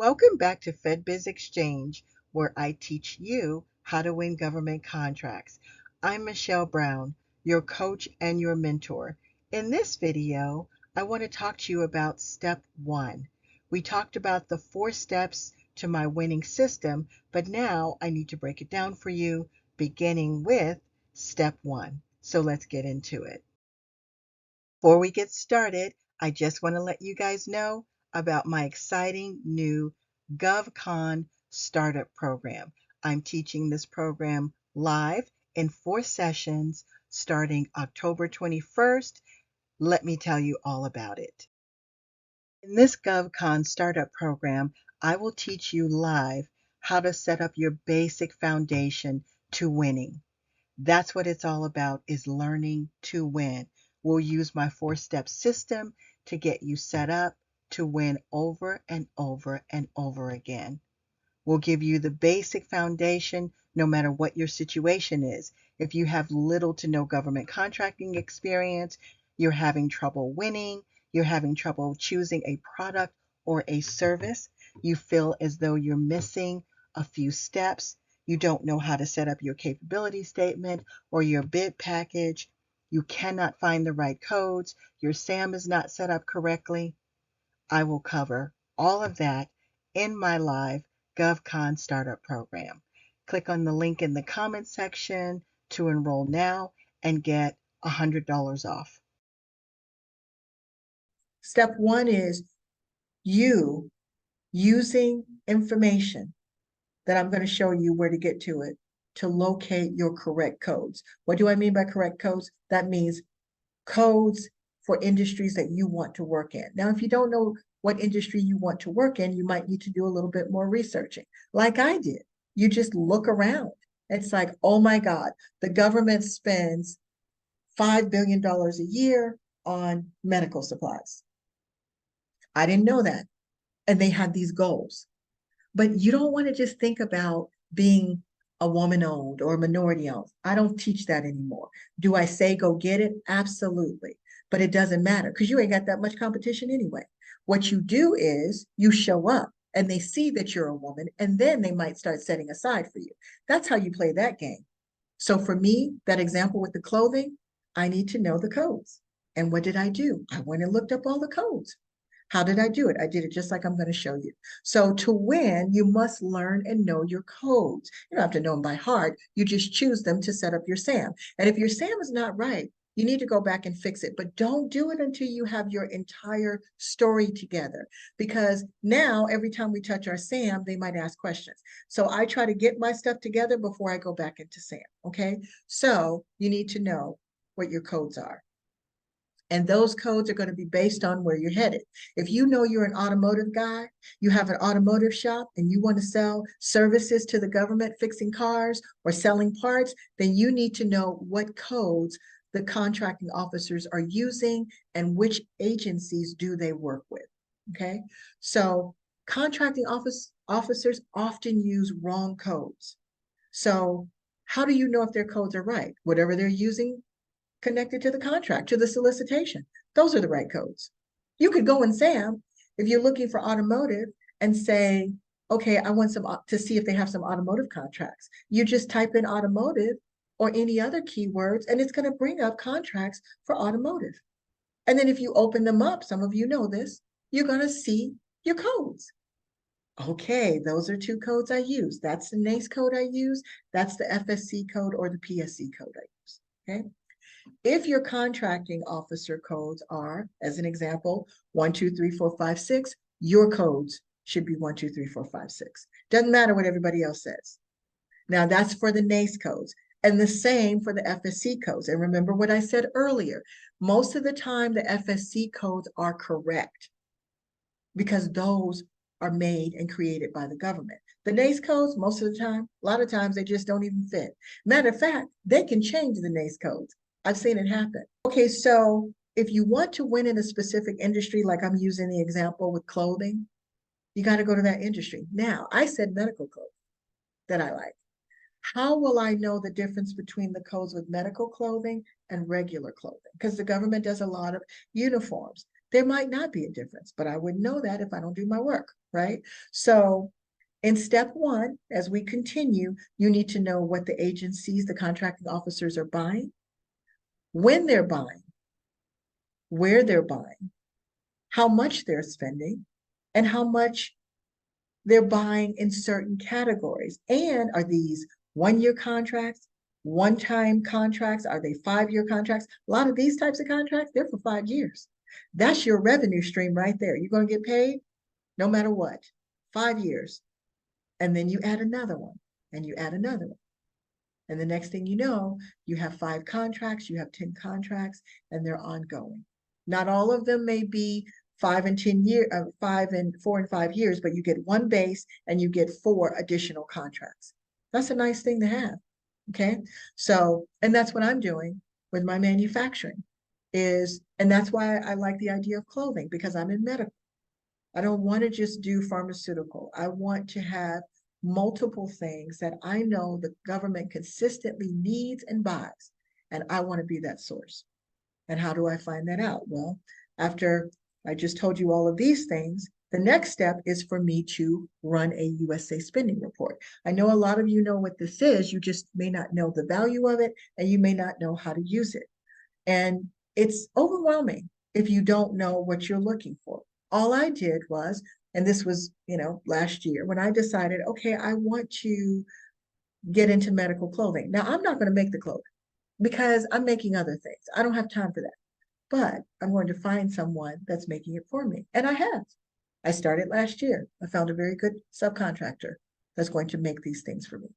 Welcome back to FedBiz Exchange, where I teach you how to win government contracts. I'm Michelle Brown, your coach and your mentor. In this video, I want to talk to you about step 1. We talked about the 4 steps to my winning system, but now I need to break it down for you, beginning with step 1. So let's get into it. Before we get started, I just want to let you guys know about my exciting new GovCon startup program. I'm teaching this program live in 4 sessions starting October 21st. Let me tell you all about it. In this GovCon startup program, I will teach you live how to set up your basic foundation to winning. That's what it's all about, is learning to win. We'll use my 4-step system to get you set up to win over and over and over again. We'll give you the basic foundation no matter what your situation is. If you have little to no government contracting experience, you're having trouble winning, you're having trouble choosing a product or a service, you feel as though you're missing a few steps, you don't know how to set up your capability statement or your bid package, you cannot find the right codes, your SAM is not set up correctly, I will cover all of that in my live GovCon startup program. Click on the link in the comment section to enroll now and get $100 off. Step 1 is you using information that I'm going to show you where to get to it to locate your correct codes. What do I mean by correct codes? That means codes for industries that you want to work in. Now, if you don't know what industry you want to work in, you might need to do a little bit more researching, like I did. You just look around. It's like, oh my God, the government spends $5 billion a year on medical supplies. I didn't know that. And they had these goals. But you don't want to just think about being a woman-owned or minority-owned. I don't teach that anymore. Do I say go get it? Absolutely. But it doesn't matter because you ain't got that much competition anyway. What you do is you show up and they see that you're a woman, and then they might start setting aside for you. That's how you play that game. So for me, that example with the clothing, I need to know the codes. And what did I do? I went and looked up all the codes. How did I do it? I did it just like I'm going to show you. So to win, you must learn and know your codes. You don't have to know them by heart. You just choose them to set up your SAM. And if your SAM is not right, you need to go back and fix it. But don't do it until you have your entire story together. Because now, every time we touch our SAM, they might ask questions. So I try to get my stuff together before I go back into SAM, okay? So you need to know what your codes are. And those codes are going to be based on where you're headed. If you know you're an automotive guy, you have an automotive shop, and you want to sell services to the government, fixing cars or selling parts, then you need to know what codes the contracting officers are using and which agencies do they work with. Okay, so contracting officers often use wrong codes. So how do you know if their codes are right? Whatever they're using connected to the contract, to the solicitation. Those are the right codes. You could go in SAM if you're looking for automotive and say, okay, I want some to see if they have some automotive contracts. You just type in automotive or any other keywords, and it's going to bring up contracts for automotive. And then if you open them up, some of you know this, you're going to see your codes. Okay, those are 2 codes I use. That's the NAICS code I use. That's the FSC code or the PSC code I use. Okay. If your contracting officer codes are, as an example, 1, 2, 3, 4, 5, 6, your codes should be 1, 2, 3, 4, 5, 6. Doesn't matter what everybody else says. Now that's for the NAICS codes, and the same for the FSC codes. And remember what I said earlier, most of the time the FSC codes are correct because those are made and created by the government. The NAICS codes, most of the time, a lot of times they just don't even fit. Matter of fact, they can change the NAICS codes. I've seen it happen. Okay, so if you want to win in a specific industry, like I'm using the example with clothing, you got to go to that industry. Now, I said medical clothing that I like. How will I know the difference between the codes with medical clothing and regular clothing? Because the government does a lot of uniforms. There might not be a difference, but I wouldn't know that if I don't do my work, right? So in step one, as we continue, you need to know what the agencies, the contracting officers are buying, when they're buying, where they're buying, how much they're spending, and how much they're buying in certain categories. And are these 1-year contracts, one-time contracts? Are they 5-year contracts? A lot of these types of contracts, they're for 5 years. That's your revenue stream right there. You're going to get paid no matter what, 5 years. And then you add another one, and you add another one. And the next thing you know, you have 5 contracts, you have 10 contracts, and they're ongoing. Not all of them may be 5 and 10 years, 4 and 5 years, but you get one base and you get 4 additional contracts. That's a nice thing to have. Okay. So, and that's what I'm doing with my manufacturing and that's why I like the idea of clothing, because I'm in medical. I don't want to just do pharmaceutical. I want to have multiple things that I know the government consistently needs and buys, and I want to be that source. And how do I find that out? Well, after I just told you all of these things, the next step is for me to run a USA spending report. I know a lot of you know what this is, you just may not know the value of it, and you may not know how to use it. And it's overwhelming if you don't know what you're looking for. All I did was, and this was, last year, when I decided, okay, I want to get into medical clothing. Now, I'm not going to make the clothing because I'm making other things. I don't have time for that. But I'm going to find someone that's making it for me. And I have. I started last year. I found a very good subcontractor that's going to make these things for me.